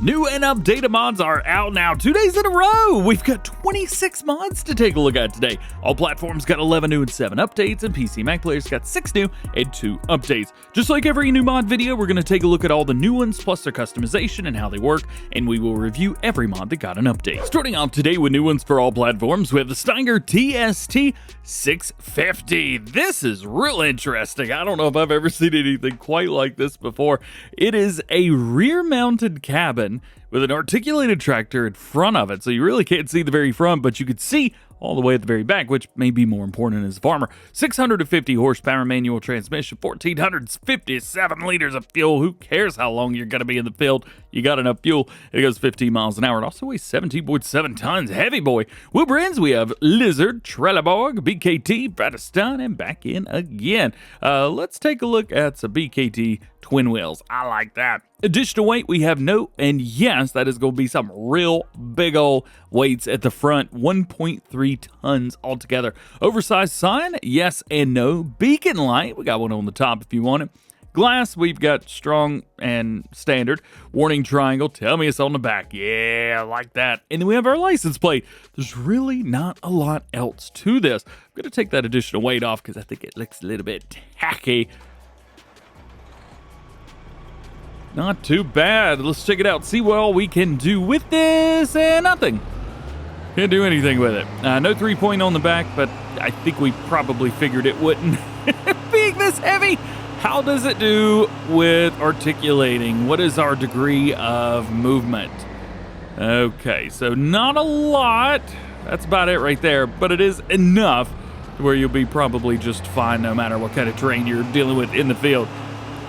New and updated mods are out now 2 days in a row. We've got 26 mods to take a look at today. All platforms got 11 new and 7 updates, and PC Mac players got 6 new and 2 updates. Just like every new mod video, we're going to take a look at all the new ones, plus their customization and how they work, and we will review every mod that got an update. Starting off today with new ones for all platforms, we have the Steiger TST650. This is real interesting. I don't know if I've ever seen anything quite like this before. It is a rear-mounted cabin with an articulated tractor in front of it, so you really can't see the very front, but you could see all the way at the very back, which may be more important as a farmer. 650 horsepower manual transmission, 1,457 liters of fuel. Who cares how long you're going to be in the field? You got enough fuel. It goes 15 miles an hour. It also weighs 17.7 tons. Heavy boy. Wheel brands, we have Lizard, Trelleborg, BKT, Bradestan, and back in again. Let's take a look at some BKT twin wheels. I like that. Additional weight, we have no, and yes, that is going to be some real big old weights at the front. 1.3 tons altogether. Oversized sign, yes and no. Beacon light, we got one on the top if you want it. Glass, we've got strong and standard. Warning triangle, tell me it's on the back. Yeah, I like that. And then we have our license plate. There's really not a lot else to this. I'm going to take that additional weight off because I think it looks a little bit tacky. Not too bad. Let's check it out. See what all we can do with this, and nothing. Can't do anything with it. No 3-point on the back, but I think we probably figured it wouldn't. Being this heavy, how does it do with articulating? What is our degree of movement? Okay, so not a lot. That's about it right there, but it is enough where you'll be probably just fine no matter what kind of terrain you're dealing with in the field.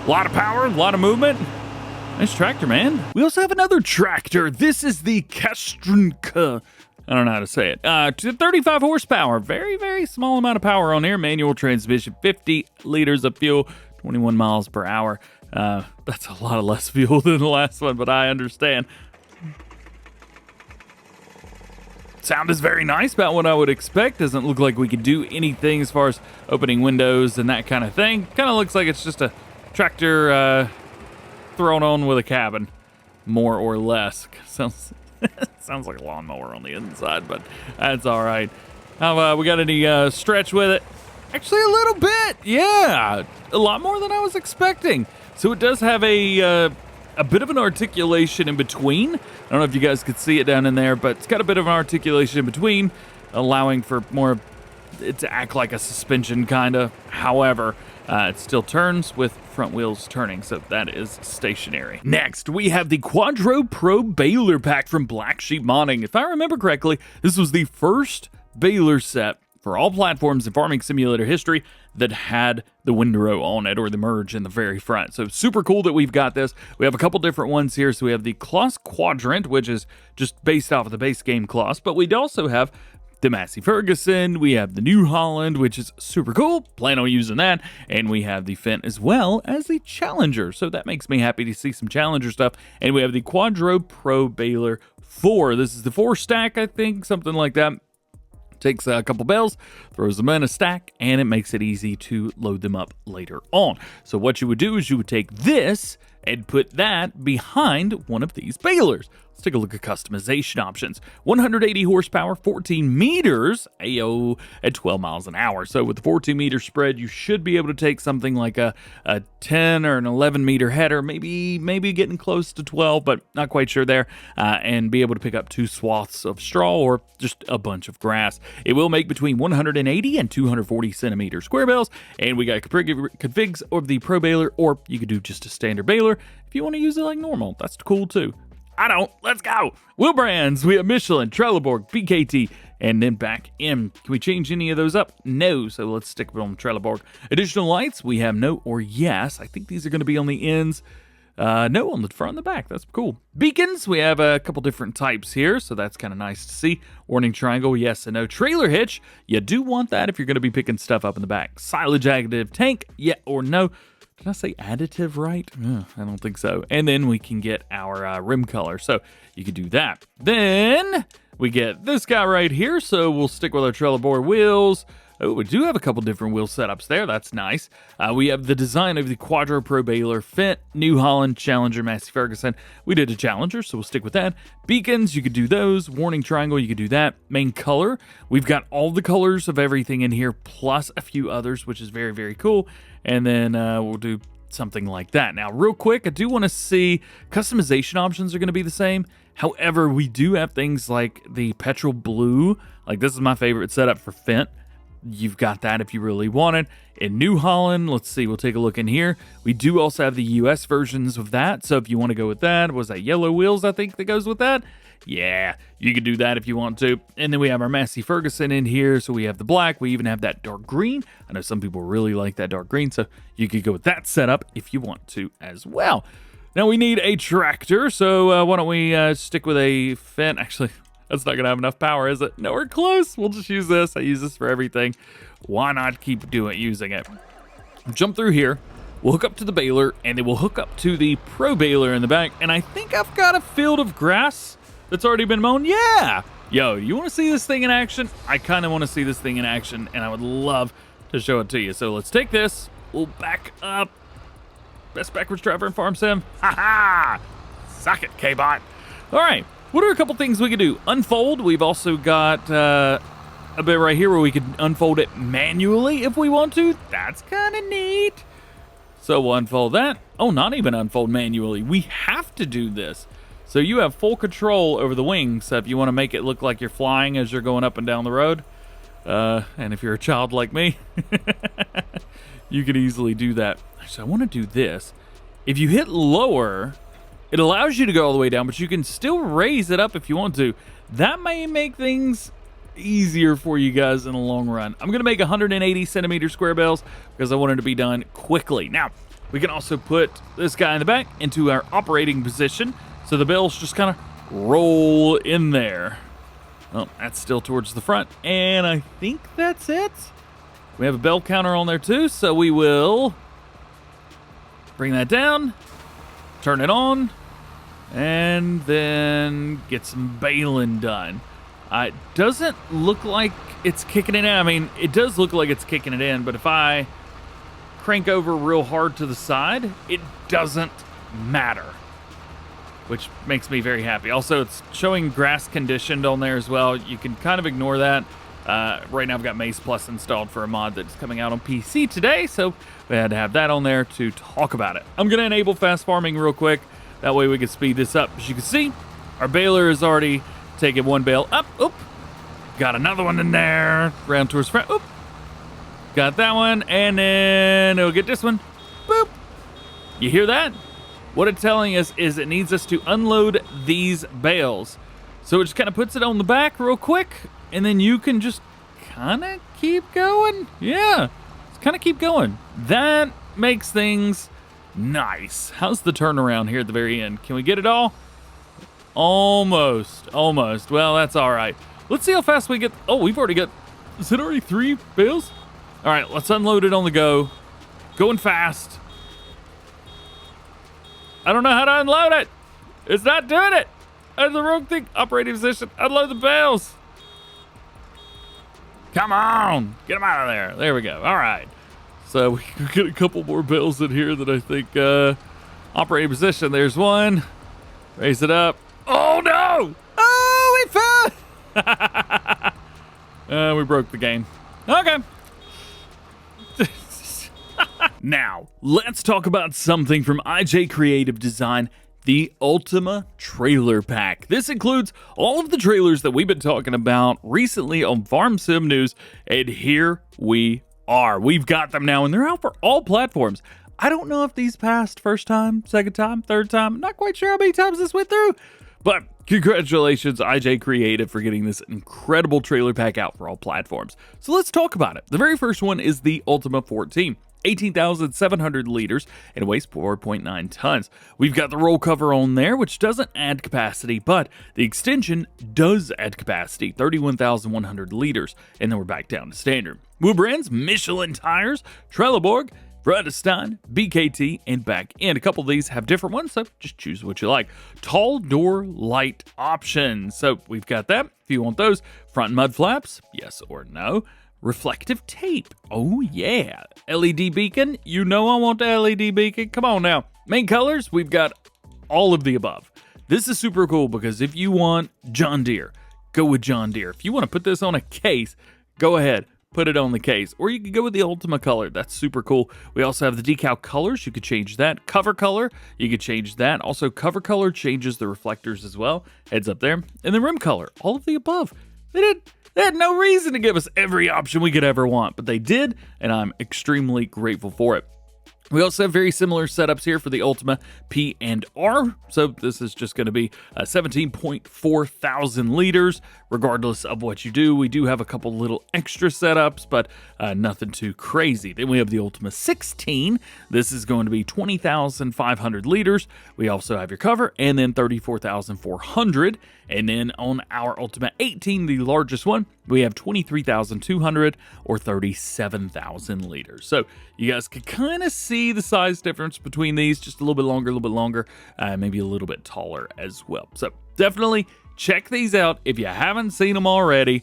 A lot of power, a lot of movement. Nice tractor, man. We also have another tractor. This is the Kastrnka. I don't know how to say it. 35 horsepower. Very, very small amount of power on here. Manual transmission, 50 liters of fuel, 21 miles per hour. That's a lot less fuel than the last one, but I understand. Sound is very nice, about what I would expect. Doesn't look like we could do anything as far as opening windows and that kind of thing. Kind of looks like it's just a tractor thrown on with a cabin, more or less. Sounds like a lawnmower on the inside, but that's all right. We got any stretch with it? Actually, a little bit. Yeah, a lot more than I was expecting. So it does have a bit of an articulation in between. I don't know if you guys could see it down in there, but it's got a bit of an articulation in between, allowing for more of it to act like a suspension kind of. However, it still turns with front wheels turning, so that is stationary. Next, we have the Quadro Pro Baler pack from Black Sheep Modding. If I remember correctly, this was the first baler set for all platforms in farming simulator history that had the windrow on it, or the merge in the very front. So super cool that we've got this. We have a couple different ones here. So we have the Kloss Quadrant, which is just based off of the base game Kloss, but we also have the Massey Ferguson, we have the New Holland, which is super cool, plan on using that, and we have the Fendt as well as the Challenger, so that makes me happy to see some Challenger stuff. And we have the Quadro Pro Baler 4, this is the 4 stack, I think, something like that. Takes a couple bales, throws them in a stack, and it makes it easy to load them up later on. So what you would do is you would take this and put that behind one of these balers. Let's take a look at customization options. 180 horsepower, 14 meters, AO at 12 miles an hour. So with the 14 meter spread, you should be able to take something like a 10 or an 11 meter header, maybe getting close to 12, but not quite sure there, and be able to pick up 2 swaths of straw or just a bunch of grass. It will make between 180 and 240 centimeter square bales, and we got configs of the Pro Baler, or you could do just a standard baler if you want to use it like normal. That's cool too. I don't. Let's go. Wheel brands, we have Michelin, Trelleborg, BKT, and then back in. Can we change any of those up? No, so let's stick on Trelleborg. Additional lights, we have no or yes. I think these are going to be on the ends. No, on the front and the back. That's cool. Beacons, we have a couple different types here, so that's kind of nice to see. Warning triangle, yes and no. Trailer hitch, you do want that if you're going to be picking stuff up in the back. Silage additive tank, yeah or no. Did I say additive right? I don't think so. And then we can get our rim color. So you can do that. Then we get this guy right here. So we'll stick with our Trelleborg wheels. Oh, we do have a couple different wheel setups there. That's nice. We have the design of the Quadro Pro Baler, Fendt, New Holland, Challenger, Massey Ferguson. We did a Challenger, so we'll stick with that. Beacons, you could do those. Warning triangle, you could do that. Main color, we've got all the colors of everything in here, plus a few others, which is very, very cool. And then we'll do something like that. Now, real quick, I do want to see customization options are going to be the same. However, we do have things like the petrol blue. Like, this is my favorite setup for Fendt. You've got that if you really want it. In New Holland, let's see, we'll take a look in here. We do also have the US versions of that. So if you want to go with that, was that yellow wheels, I think, that goes with that? Yeah, you can do that if you want to. And then we have our Massey Ferguson in here. So we have the black. We even have that dark green. I know some people really like that dark green, so you could go with that setup if you want to as well. Now we need a tractor, so why don't we stick with a Fendt? Actually, that's not going to have enough power, is it? No, we're close. We'll just use this. I use this for everything. Why not keep using it? Jump through here. We'll hook up to the baler, and then we'll hook up to the Pro Baler in the back. And I think I've got a field of grass that's already been mown. Yeah. Yo, you want to see this thing in action? I kind of want to see this thing in action, and I would love to show it to you. So let's take this. We'll back up. Best backwards driver in Farm Sim. Ha ha! Suck it, K-Bot. All right. What are a couple things we can do? Unfold. We've also got a bit right here where we can unfold it manually if we want to. That's kind of neat. So we'll unfold that. Oh, not even unfold manually. We have to do this. So you have full control over the wings. So if you want to make it look like you're flying as you're going up and down the road, and if you're a child like me, you can easily do that. Actually, I want to do this. If you hit lower, it allows you to go all the way down, but you can still raise it up if you want to. That may make things easier for you guys in the long run. I'm going to make 180 centimeter square bales because I want it to be done quickly. Now, we can also put this guy in the back into our operating position, so the bales just kind of roll in there. Oh, that's still towards the front, and I think that's it. We have a bell counter on there too, so we will bring that down, turn it on, and then get some baling done. It doesn't look like it's kicking it in. I mean, it does look like it's kicking it in, but if I crank over real hard to the side, it doesn't matter, which makes me very happy. Also, it's showing grass conditioned on there as well. You can kind of ignore that. Right now I've got Maze Plus installed for a mod that's coming out on PC today, so we had to have that on there to talk about it. I'm going to enable fast farming real quick. That way we can speed this up. As you can see, our baler has already taken one bale up. Oop. Got another one in there. Round towards front. Oop. Got that one, and then it'll get this one. Boop. You hear that? What it's telling us is it needs us to unload these bales. So it just kind of puts it on the back real quick, and then you can just kind of keep going. Yeah, just kind of keep going. That makes things nice. How's the turnaround here at the very end? Can we get it all? Almost. Well, that's all right. Let's see how fast we get. Oh, we've already got, is it already 3 bales? All right, let's unload it on the go. Going fast. I don't know how to unload it. It's not doing it. I did the wrong thing. Operating position. Unload the bales. Come on. Get them out of there. There we go. All right. So we can get a couple more bales in here that I think operating position. There's one. Raise it up. Oh, no. Oh, we fell. We broke the game. Okay. Now, let's talk about something from IJ Creative Design, the Ultima Trailer Pack. This includes all of the trailers that we've been talking about recently on Farm Sim News, and here we are. We've got them now, and they're out for all platforms. I don't know if these passed first time, second time, third time. I'm not quite sure how many times this went through, but congratulations, IJ Creative, for getting this incredible trailer pack out for all platforms. So let's talk about it. The very first one is the Ultima 14. 18,700 liters and weighs 4.9 tons. We've got the roll cover on there, which doesn't add capacity, but the extension does add capacity, 31,100 liters, and then we're back down to standard. Wheel brands, Michelin tires, Trelleborg, Vredestein, BKT, and back end. A couple of these have different ones, so just choose what you like. Tall door light options. So we've got that. If you want those, front mud flaps, yes or no. reflective tape. Oh yeah. LED beacon. You know I want the LED beacon. Come on now. Main colors, we've got all of the above. This is super cool because if you want John Deere, go with John Deere. If you want to put this on a case, go ahead, put it on the case. Or you could go with the Ultima color. That's super cool. We also have the decal colors. You could change that. Cover color, you could change that. Also, cover color changes the reflectors as well. Heads up there. And the rim color, all of the above. They had no reason to give us every option we could ever want, but they did, and I'm extremely grateful for it. We also have very similar setups here for the Ultima P and R. So this is just going to be 17.4 thousand liters, regardless of what you do. We do have a couple little extra setups, but nothing too crazy. Then we have the Ultima 16. This is going to be 20,500 liters. We also have your cover, and then 34,400. And then on our Ultima 18, the largest one, we have 23,200 or 37,000 liters. So you guys can kind of see the size difference between these, just a little bit longer, maybe a little bit taller as well. So definitely check these out if you haven't seen them already.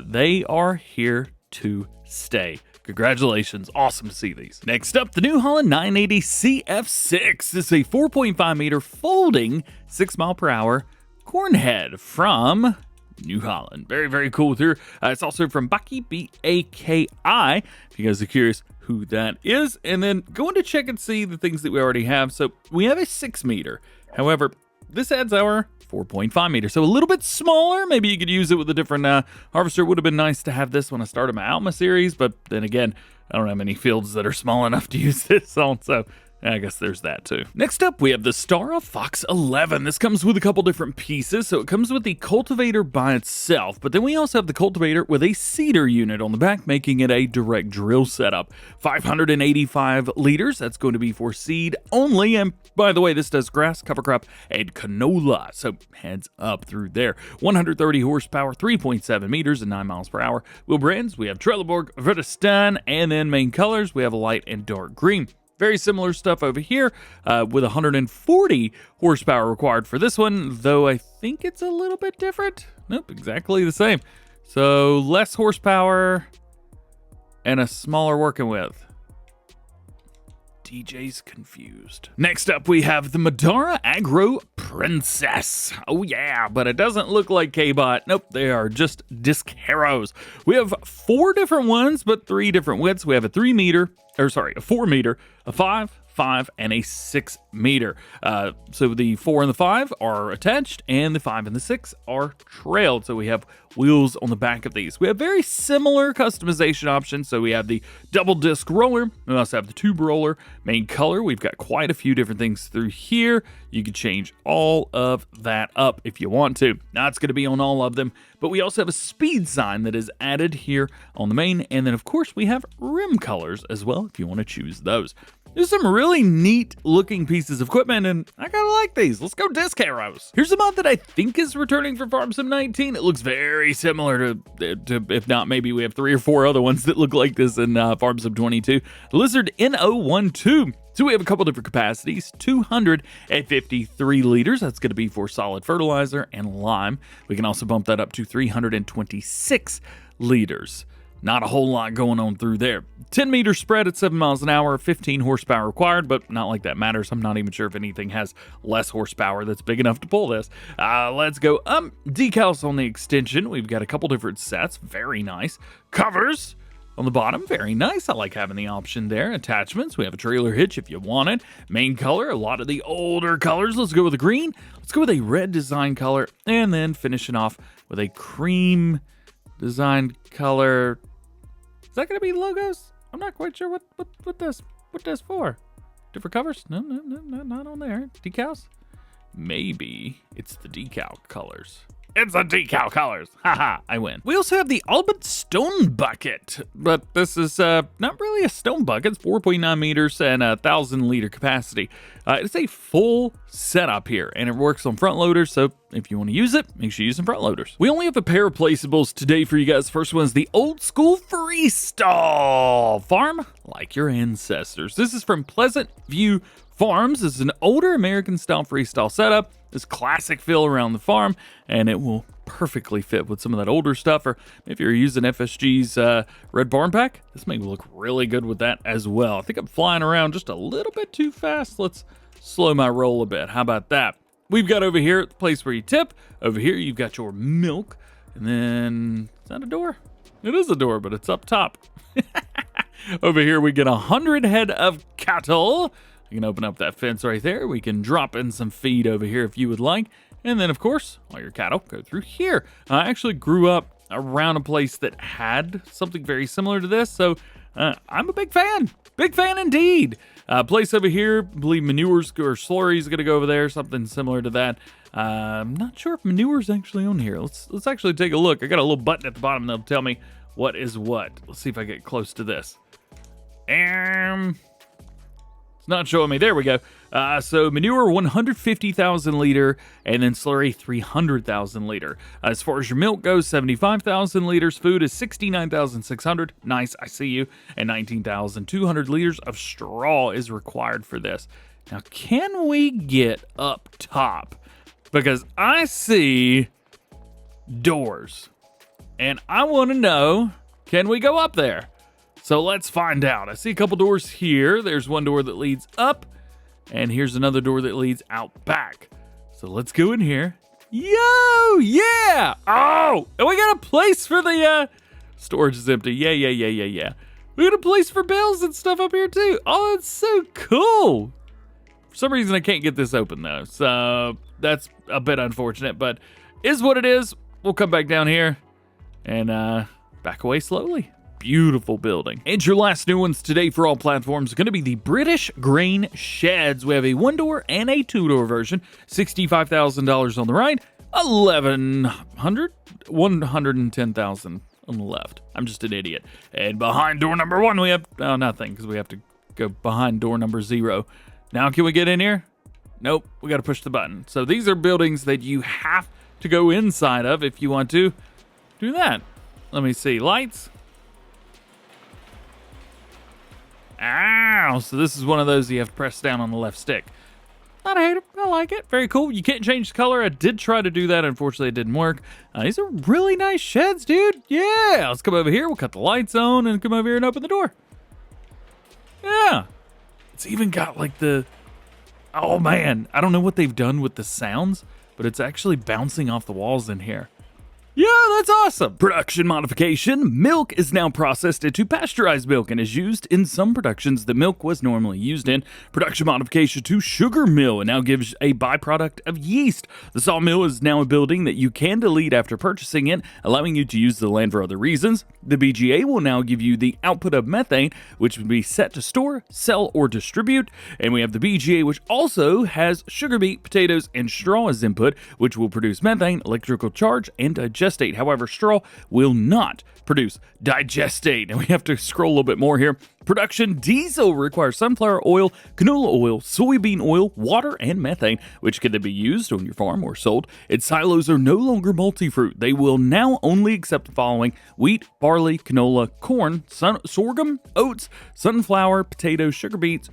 They are here to stay. Congratulations, awesome to see these. Next up, the New Holland 980 CF6. This is a 4.5 meter folding 6 mile per hour corn head from New Holland. Very, very cool here. It's also from Baki, B-A-K-I, if you guys are curious who that is. And then going to check and see the things that we already have. So we have a 6 meter. However, this adds our 4.5 meter. So a little bit smaller. Maybe you could use it with a different harvester. It would have been nice to have this when I started my Alma series. But then again, I don't have many fields that are small enough to use this on. So I guess there's that too. Next up, we have the Stara Fox 11. This comes with a couple different pieces. So it comes with the cultivator by itself, but then we also have the cultivator with a seeder unit on the back, making it a direct drill setup. 585 liters. That's going to be for seed only. And by the way, this does grass, cover crop, and canola. So heads up through there. 130 horsepower, 3.7 meters, and 9 miles per hour. Wheel brands, we have Trelleborg, Verdestan, and then main colors, we have a light and dark green. Very similar stuff over here with 140 horsepower required for this one, though I think it's a little bit different. Nope, exactly the same. So less horsepower and a smaller working width. DJ's confused. Next up, we have the Madara Agro Princess. Oh yeah, but it doesn't look like K-Bot. Nope, they are just disc harrows. We have 4 different ones, but 3 different widths. We have a 4 meter, a 5, and a 6 meter. So the 4 and the 5 are attached, and the 5 and the 6 are trailed. So we have wheels on the back of these. We have very similar customization options. So we have the double disc roller. We also have the tube roller. Main color, we've got quite a few different things through here. You can change all of that up if you want to. Not it's going to be on all of them, but we also have a speed sign that is added here on the main. And then, of course, we have rim colors as well if you want to choose those. There's some really neat looking pieces of equipment, and I kind of like these. Let's go disc harrows. Here's a mod that I think is returning for Farm Sim 19. It looks very similar to if not, maybe we have 3 or 4 other ones that look like this in Farm Sim 22. Lizard N012. So we have a couple different capacities, 253 liters. That's going to be for solid fertilizer and lime. We can also bump that up to 326 liters. Not a whole lot going on through there. 10 meter spread at 7 miles an hour, 15 horsepower required, but not like that matters. I'm not even sure if anything has less horsepower that's big enough to pull this. Let's go. Decals on the extension. We've got a couple different sets. Very nice. Covers on the bottom. Very nice. I like having the option there. Attachments. We have a trailer hitch if you want it. Main color. A lot of the older colors. Let's go with a green. Let's go with a red design color. And then finishing off with a cream design color. Is that going to be logos? I'm not quite sure what that's for. Different covers? No, not on there. Decals? Maybe it's the decal colors. It's the decal colors. Haha, I win. We also have the Albutt stone bucket, but this is not really a stone bucket. It's 4.9 meters and 1,000 liter capacity. It's a full setup here, and it works on front loaders, so if you want to use it, make sure you use some front loaders. We only have a pair of placeables today for you guys. First one is the old school freestall. Farm like your ancestors. This is from Pleasant View Farms. This is an older American style freestall setup. This classic feel around the farm, and it will perfectly fit with some of that older stuff, or if you're using FSG's Red Barn Pack, this may look really good with that as well. I think I'm flying around just a little bit too fast. Let's slow my roll a bit. How about that? We've got over here the place where you tip. Over here, you've got your milk. And then, is that a door? It is a door, but it's up top. Over here, we get 100 head of cattle. You can open up that fence right there. We can drop in some feed over here if you would like. And then, of course, all your cattle go through here. I actually grew up around a place that had something very similar to this, so I'm a big fan. Big fan indeed. Place over here, I believe manures or slurry is going to go over there, something similar to that. I'm not sure if manure's actually on here. Let's actually take a look. I got a little button at the bottom that'll tell me what is what. Let's see if I get close to this. It's not showing me. There we go. So manure 150,000 liter, and then slurry 300,000 liter. As far as your milk goes, 75,000 liters. Food is 69,600. Nice, I see you. And 19,200 liters of straw is required for this. Now, can we get up top? Because I see doors, and I want to know, can we go up there? So let's find out. I see a couple doors here. There's one door that leads up, and here's another door that leads out back. So let's go in here. Yo, yeah! Oh, and we got a place for the storage is empty. Yeah. We got a place for bales and stuff up here too. Oh, it's so cool. For some reason, I can't get this open though, so that's a bit unfortunate, but is what it is. We'll come back down here and back away slowly. Beautiful building. And your last new ones today for all platforms are going to be the British Grain Sheds. We have a 1-door and a 2-door version. $65,000 on the right, 110,000 on the left. I'm just an idiot. And behind door number 1, we have nothing, because we have to go behind door number 0. Now, can we get in here? Nope, we got to push the button. So these are buildings that you have to go inside of if you want to do that. Let me see. Lights. Ow! So this is one of those you have to press down on the left stick. Not a hater. I like it. Very cool. You can't change the color. I did try to do that. Unfortunately, it didn't work. These are really nice sheds, dude. Yeah. Let's come over here. We'll cut the lights on and come over here and open the door. Yeah. It's even got like the... Oh, man. I don't know what they've done with the sounds, but it's actually bouncing off the walls in here. Yeah, that's awesome. Production modification. Milk is now processed into pasteurized milk and is used in some productions that milk was normally used in. Production modification to sugar mill and now gives a byproduct of yeast. The sawmill is now a building that you can delete after purchasing it, allowing you to use the land for other reasons. The BGA will now give you the output of methane, which would be set to store, sell, or distribute. And we have the BGA, which also has sugar beet, potatoes, and straw as input, which will produce methane, electrical charge, and digestate. However, straw will not produce digestate. And we have to scroll a little bit more here. Production diesel requires sunflower oil, canola oil, soybean oil, water, and methane, which can then be used on your farm or sold. Its silos are no longer multi-fruit. They will now only accept the following: wheat, barley, canola, corn, sorghum, oats, sunflower, potatoes, sugar beet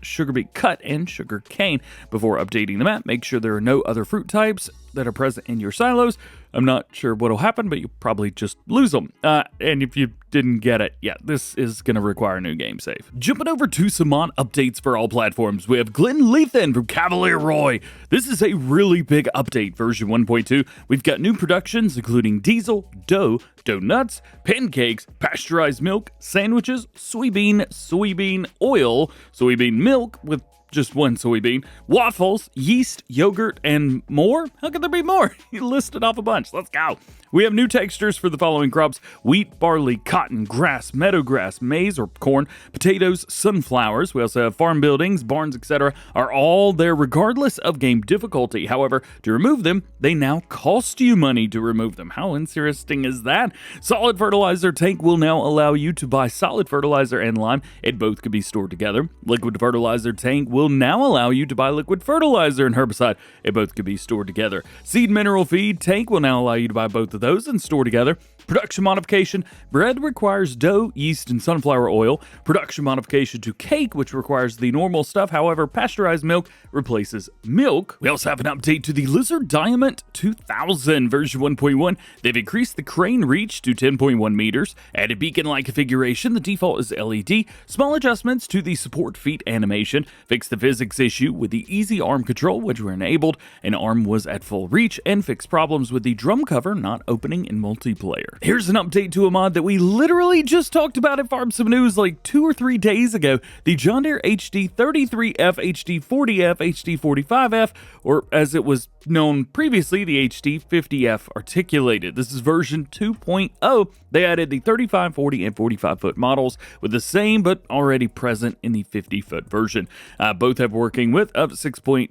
cut, and sugar cane. Before updating the map, make sure there are no other fruit types that are present in your silos. I'm not sure what'll happen, but you'll probably just lose them. And if you didn't get it, yeah, this is going to require a new game save. Jumping over to some mod updates for all platforms, we have Glenleathann from Cavalier Roy. This is a really big update, version 1.2. We've got new productions, including diesel, dough nuts, pancakes, pasteurized milk, sandwiches, soybean oil, soybean milk with just one soybean, waffles, yeast, yogurt, and more? How could there be more? You listed off a bunch. Let's go. We have new textures for the following crops: wheat, barley, cotton, grass, meadowgrass, maize or corn, potatoes, sunflowers. We also have farm buildings, barns, etc. are all there regardless of game difficulty. However, to remove them, they now cost you money to remove them. How interesting is that? Solid fertilizer tank will now allow you to buy solid fertilizer and lime. It both can be stored together. Liquid fertilizer tank will now allow you to buy liquid fertilizer and herbicide. It both can be stored together. Seed mineral feed tank will now allow you to buy both of those and store together. Production modification, bread requires dough, yeast, and sunflower oil. Production modification to cake, which requires the normal stuff. However, pasteurized milk replaces milk. We also have an update to the Lizard Diamant 2000 version 1.1. They've increased the crane reach to 10.1 meters, added beacon-like configuration. The default is LED. Small adjustments to the support feet animation. Fixed the physics issue with the easy arm control, which were enabled. An arm was at full reach, and fixed problems with the drum cover not opening in multiplayer. Here's an update to a mod that we literally just talked about at Farm Sim News like 2 or 3 days ago. The John Deere HD33F, HD40F, HD45F, or as it was known previously, the HD50F articulated. This is version 2.0. They added the 35, 40, and 45-foot models with the same but already present in the 50-foot version. Both have working width of 6.2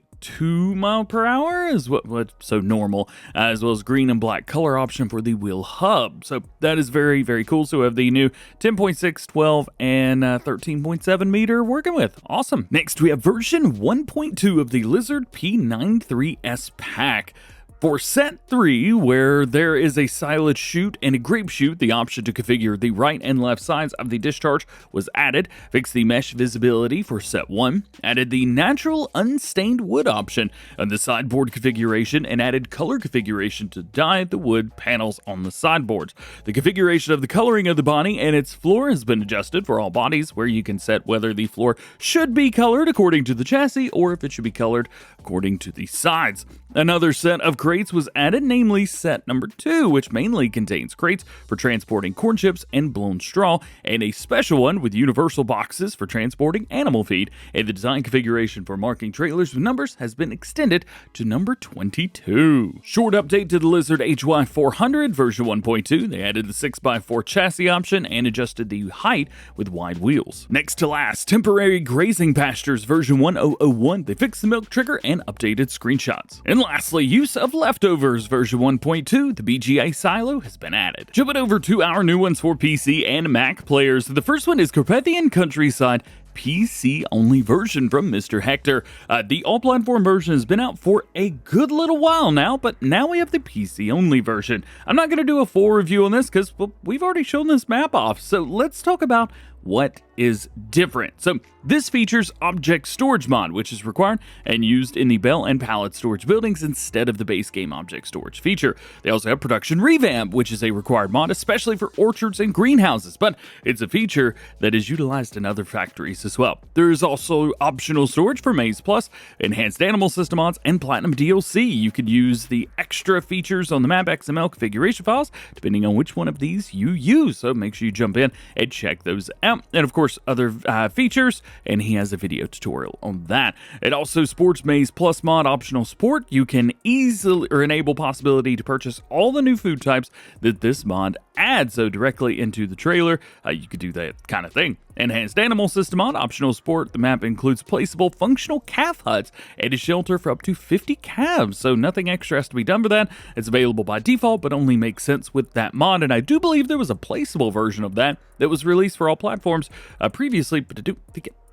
mile per hour is what so normal, as well as green and black color option for the wheel hub. So that is very, very cool. So we have the new 10.6, 12, and 13.7 meter working with. Awesome. Next, we have version 1.2 of the Lizard P93S pack. For set 3, where there is a silage chute and a grape chute, the option to configure the right and left sides of the discharge was added. Fixed the mesh visibility for set 1, added the natural unstained wood option on the sideboard configuration, and added color configuration to dye the wood panels on the sideboards. The configuration of the coloring of the body and its floor has been adjusted for all bodies, where you can set whether the floor should be colored according to the chassis or if it should be colored according to the sides. Another set of crates was added, namely set number 2, which mainly contains crates for transporting corn chips and blown straw, and a special one with universal boxes for transporting animal feed. And the design configuration for marking trailers with numbers has been extended to number 22. Short update to the Lizard HY400 version 1.2. They added the 6x4 chassis option and adjusted the height with wide wheels. Next to last, temporary grazing pastures version 1001. They fixed the milk trigger and updated screenshots. And lastly, use of leftovers version 1.2, the BGA silo has been added. Jumping over to our new ones for PC and Mac players. The first one is Carpathian Countryside PC-only version from Mr. Hector. The all-platform version has been out for a good little while now, but now we have the PC-only version. I'm not going to do a full review on this because we've already shown this map off, so let's talk about what is different. So this features object storage mod, which is required and used in the bale and pallet storage buildings instead of the base game object storage feature. They also have production revamp, which is a required mod, especially for orchards and greenhouses, but it's a feature that is utilized in other factories as well. There is also optional storage for Maize Plus, enhanced animal system mods, and platinum DLC. You can use the extra features on the map XML configuration files, depending on which one of these you use. So make sure you jump in and check those out. And of course, other features, and he has a video tutorial on that. It also supports Maize Plus mod optional support. You can easily enable possibility to purchase all the new food types that this mod adds, so directly into the trailer. You could do that kind of thing. Enhanced animal system mod optional support. The map includes placeable functional calf huts and a shelter for up to 50 calves, so nothing extra has to be done for that. It's available by default, but only makes sense with that mod, and I do believe there was a placeable version of that was released for all platforms previously, but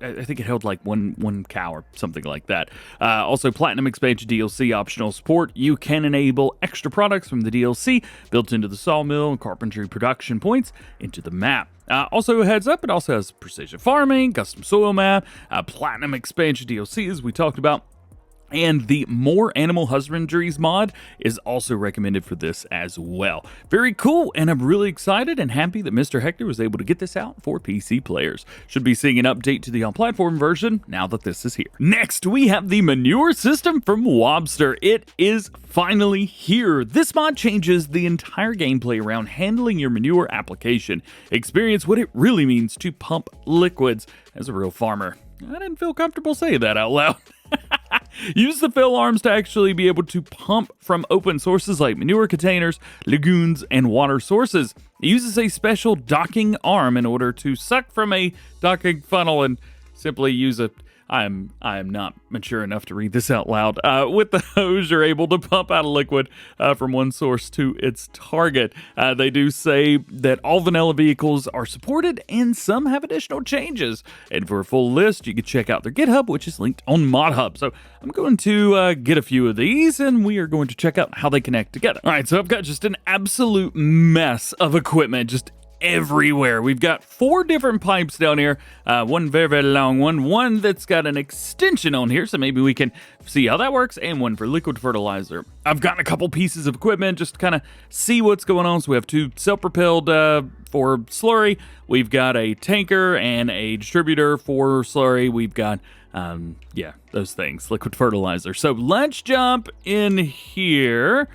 I think it held like one cow or something like that. Also, Platinum Expansion DLC optional support. You can enable extra products from the DLC built into the sawmill and carpentry production points into the map. Also, a heads up, it also has precision farming, custom soil map, Platinum Expansion DLC, as we talked about. And the More Animal Husbandries mod is also recommended for this as well. Very cool, and I'm really excited and happy that Mr. Hector was able to get this out for PC players. Should be seeing an update to the on-platform version now that this is here. Next, we have the Manure System from Wobster. It is finally here. This mod changes the entire gameplay around handling your manure application. Experience what it really means to pump liquids as a real farmer. I didn't feel comfortable saying that out loud. Use the fill arms to actually be able to pump from open sources like manure containers, lagoons, and water sources. It uses a special docking arm in order to suck from a docking funnel and simply use a I am not mature enough to read this out loud. With the hose, you're able to pump out a liquid from one source to its target. They do say that all vanilla vehicles are supported and some have additional changes. And for a full list, you can check out their GitHub, which is linked on ModHub. So I'm going to get a few of these and we are going to check out how they connect together. All right, so I've got just an absolute mess of equipment, just everywhere. We've got 4 different pipes down here, one very, very long one that's got an extension on here, so maybe we can see how that works, and one for liquid fertilizer. I've gotten a couple pieces of equipment just to kind of see what's going on. So we have 2 self-propelled for slurry. We've got a tanker and a distributor for slurry. We've got yeah, those things, liquid fertilizer. So let's jump in here.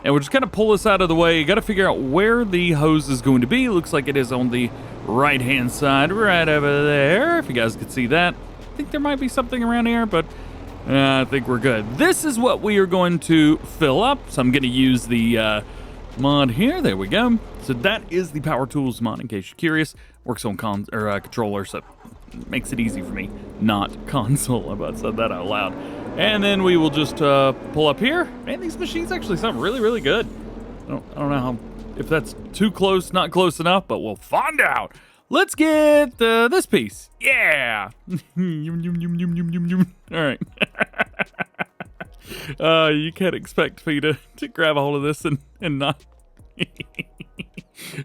And we'll just kind of pull this out of the way. You got to figure out where the hose is going to be. Looks like it is on the right-hand side, right over there. If you guys could see that. I think there might be something around here, but I think we're good. This is what we are going to fill up. So I'm going to use the mod here. There we go. So that is the Power Tools mod, in case you're curious. Works on controller, so it makes it easy for me. Not console. I about said that out loud. And then we will just pull up here. Man, these machines actually sound really, really good. I don't know if that's too close, not close enough, but we'll find out. Let's get this piece. Yeah. All right. You can't expect me to grab a hold of this and not have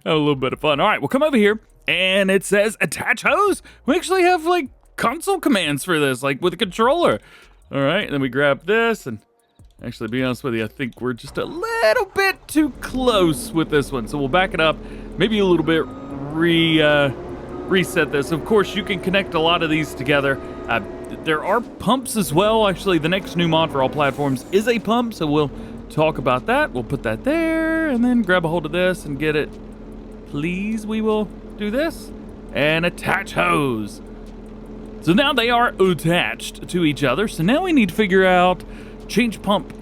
a little bit of fun. All right, we'll come over here, and it says attach hose. We actually have like console commands for this, like with a controller. All right, and then we grab this, and actually, to be honest with you, I think we're just a little bit too close with this one. So we'll back it up, maybe a little bit, reset this. Of course, you can connect a lot of these together. There are pumps as well. Actually, the next new mod for all platforms is a pump, so we'll talk about that. We'll put that there, and then grab a hold of this and get it. Please, we will do this, and attach hose. So now they are attached to each other. So now we need to figure out change pump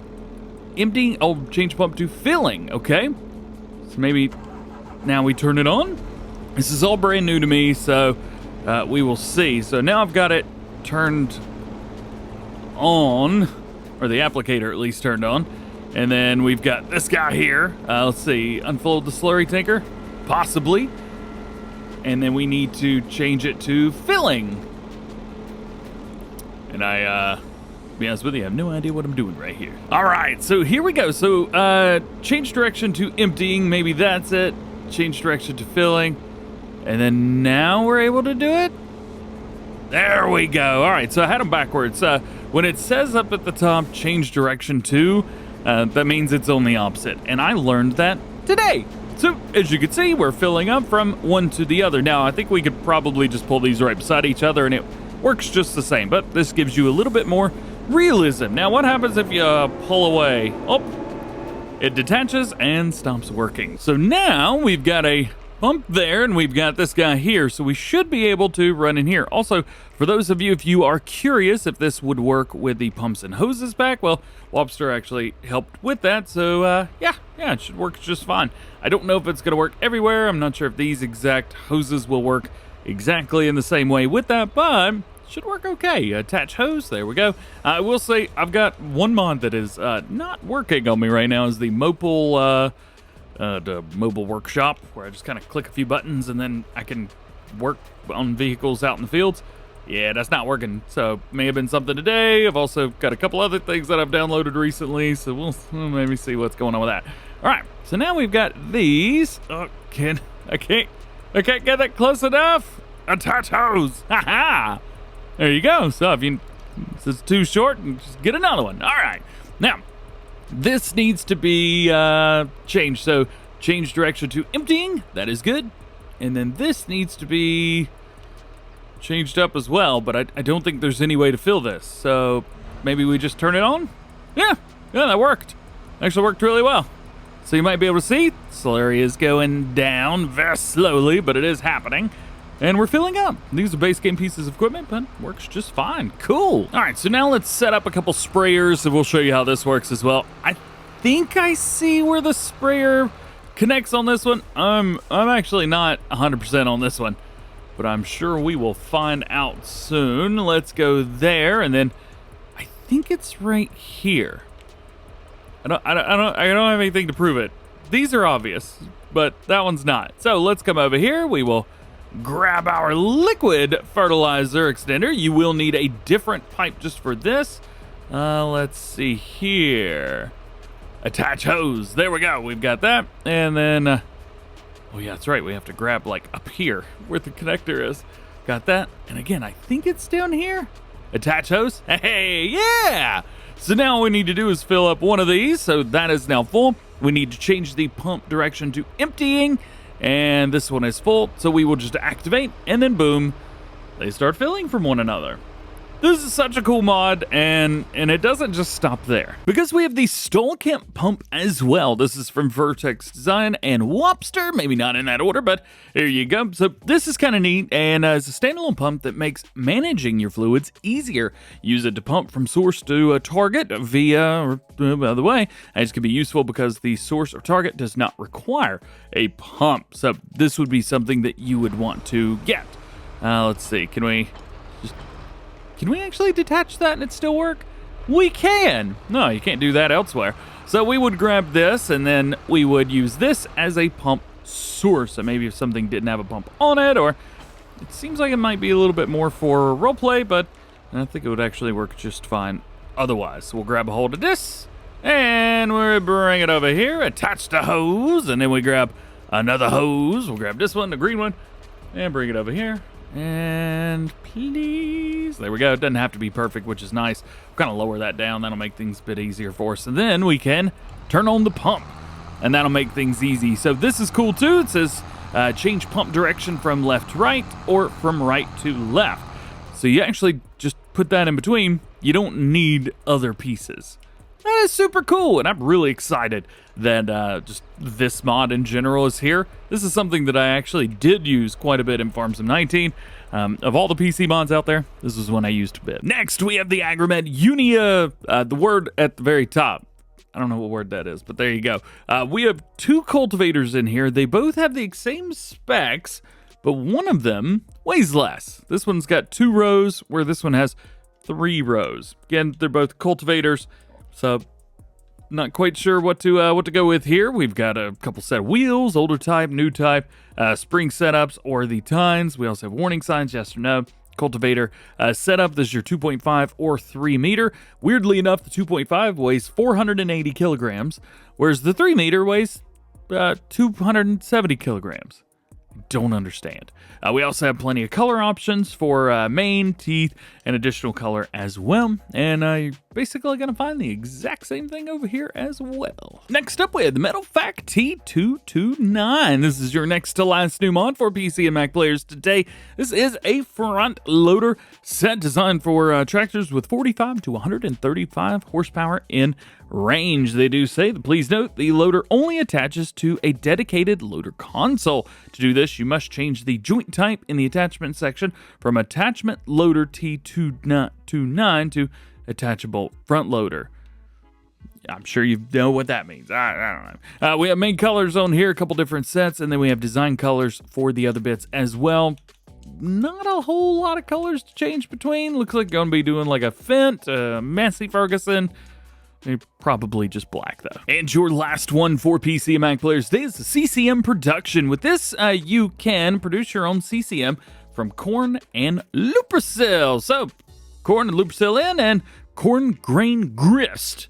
emptying. Oh, change pump to filling. Okay. So maybe now we turn it on. This is all brand new to me, so we will see. So now I've got it turned on, or the applicator at least turned on. And then we've got this guy here. Let's see, unfold the slurry tanker, possibly. And then we need to change it to filling. And to be honest with you, I have no idea what I'm doing right here. All right, so here we go. So change direction to emptying, maybe that's it. Change direction to filling. And then now we're able to do it. There we go. All right, so I had them backwards. When it says up at the top, change direction to, that means it's on the opposite. And I learned that today. So as you can see, we're filling up from one to the other. Now, I think we could probably just pull these right beside each other and it works just the same, but this gives you a little bit more realism. Now, what happens if you pull away? Oh, it detaches and stops working. So now we've got a pump there, and we've got this guy here, so we should be able to run in here. Also, for those of you, if you are curious if this would work with the pumps and hoses pack, well, Lobster actually helped with that, so yeah, it should work just fine. I don't know if it's going to work everywhere. I'm not sure if these exact hoses will work exactly in the same way with that, but should work okay. Attach hose, there we go. I will say I've got one mod that is not working on me right now, is the mobile workshop, where I just kind of click a few buttons and then I can work on vehicles out in the fields. Yeah, that's not working, so may have been something today. I've also got a couple other things that I've downloaded recently, so we'll maybe see what's going on with that. All right, so now we've got these. Oh, I can't get that close enough. Attach hose. Ha ha. There you go. So if it's too short, just get another one. All right. Now, this needs to be changed. So change direction to emptying. That is good. And then this needs to be changed up as well, but I don't think there's any way to fill this. So maybe we just turn it on? Yeah, that worked. Actually worked really well. So you might be able to see, slurry is going down very slowly, but it is happening. And we're filling up. These are base game pieces of equipment, but works just fine. Cool. All right, so now let's set up a couple sprayers, and we'll show you how this works as well. I think I see where the sprayer connects on this one. I'm actually not 100% on this one, but I'm sure we will find out soon. Let's go there, and then I think it's right here. I don't have anything to prove it. These are obvious, but that one's not. So let's come over here. We will grab our liquid fertilizer extender. You will need a different pipe just for this. Let's see here. Attach hose. There we go. We've got that. And then, oh yeah, that's right. We have to grab like up here where the connector is. Got that. And again, I think it's down here. Attach hose. Hey, yeah. So now all we need to do is fill up one of these. So that is now full. We need to change the pump direction to emptying. And this one is full. So we will just activate and then boom, they start filling from one another. This is such a cool mod, and it doesn't just stop there. Because we have the Stallkamp Pump as well. This is from Vertex Design and Wopster, maybe not in that order, but here you go. So this is kind of neat, and it's a standalone pump that makes managing your fluids easier. Use it to pump from source to a target via, or by the way, and it can be useful because the source or target does not require a pump. So this would be something that you would want to get. Let's see, can we actually detach that and it still work? We can. No, you can't do that elsewhere. So we would grab this and then we would use this as a pump source. So maybe if something didn't have a pump on it, or it seems like it might be a little bit more for roleplay, but I think it would actually work just fine otherwise. So we'll grab a hold of this and we'll bring it over here, attach the hose, and then we grab another hose. We'll grab this one, the green one, and bring it over here. And please, there we go. It doesn't have to be perfect, which is nice. We'll kind of lower that down. That'll make things a bit easier for us. And then we can turn on the pump, and that'll make things easy. So this is cool too. It says change pump direction from left to right or from right to left. So you actually just put that in between. You don't need other pieces. That is super cool, and I'm really excited that just this mod in general is here. This is something that I actually did use quite a bit in Farm Sim 19. Of all the PC mods out there, this was one I used a bit. Next, we have the Agromet-Unia, the word at the very top. I don't know what word that is, but there you go. We have two cultivators in here. They both have the same specs, but one of them weighs less. This one's got 2 rows, where this one has 3 rows. Again, they're both cultivators. So, not quite sure what to go with here. We've got a couple set of wheels, older type, new type, spring setups, or the tines. We also have warning signs, yes or no. Cultivator setup, this is your 2.5 or 3 meter. Weirdly enough, the 2.5 weighs 480 kilograms, whereas the 3 meter weighs 270 kilograms. Don't understand. We also have plenty of color options for mane, teeth, and additional color as well. And you're basically going to find the exact same thing over here as well. Next up, we have the Metal-Fach T229. This is your next to last new mod for PC and Mac players today. This is a front loader set designed for tractors with 45 to 135 horsepower in range. They do say, please note, the loader only attaches to a dedicated loader console. To do this, you must change the joint type in the attachment section from attachment loader T229 to attachable front loader. I'm sure you know what that means. I don't know. We have main colors on here, a couple different sets, and then we have design colors for the other bits as well. Not a whole lot of colors to change between. Looks like going to be doing like a Fendt, Massey Ferguson. Probably just black though. And your last one for PC and Mac players today is the CCM Production. With this, you can produce your own CCM from corn and lupercil. So, corn and lupercil in, and corn grain grist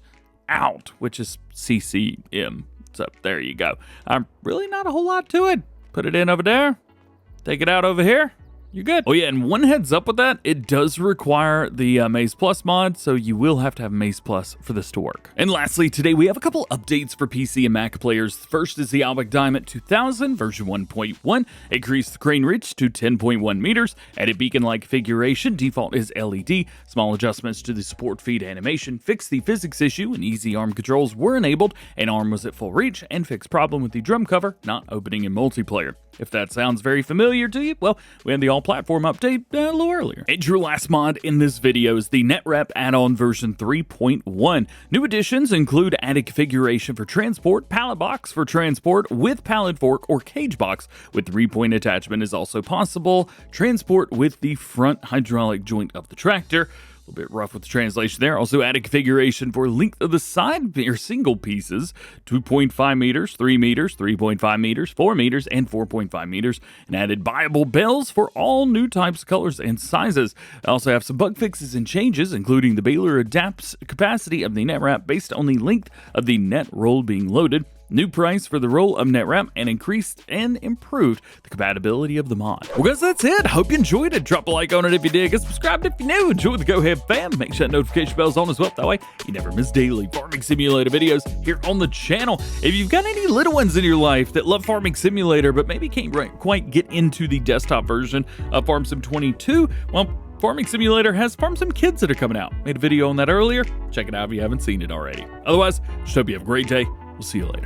out, which is CCM. So there you go. Really not a whole lot to it. Put it in over there. Take it out over here. You're good. Oh yeah, and one heads up with that, it does require the Maze Plus mod, so you will have to have Maze Plus for this to work. And lastly, today we have a couple updates for PC and Mac players. First is the Albach Diamant 2000 version 1.1. Increase the crane reach to 10.1 meters. Edit beacon-like configuration. Default is LED. Small adjustments to the support feed animation. Fix the physics issue and easy arm controls were enabled, and arm was at full reach, and fixed problem with the drum cover not opening in multiplayer. If that sounds very familiar to you, well, we had the all-platform update a little earlier. And your last mod in this video is the Wrap Addon version 3.1. New additions include added configuration for transport, pallet box for transport with pallet fork or cage box with 3-point attachment is also possible, transport with the front hydraulic joint of the tractor. A little bit rough with the translation there. Also added configuration for length of the side or single pieces, 2.5 meters, 3 meters, 3.5 meters, 4 meters, and 4.5 meters, and added buyable bells for all new types, colors, and sizes. I also have some bug fixes and changes, including the Baler adapts capacity of the net wrap based on the length of the net roll being loaded. New price for the roll of net wrap, and increased and improved the compatibility of the mod. Well guys, that's it. Hope you enjoyed it. Drop a like on it if you did. Get subscribed if you're new. Enjoy the DjGoHam fam. Make sure that notification bell's on as well. That way you never miss daily farming simulator videos here on the channel. If you've got any little ones in your life that love Farming Simulator but maybe can't quite get into the desktop version of Farm Sim 22, well, Farming Simulator has Farm Sim Kids that are coming out. Made a video on that earlier. Check it out if you haven't seen it already. Otherwise, just hope you have a great day. We'll see you later.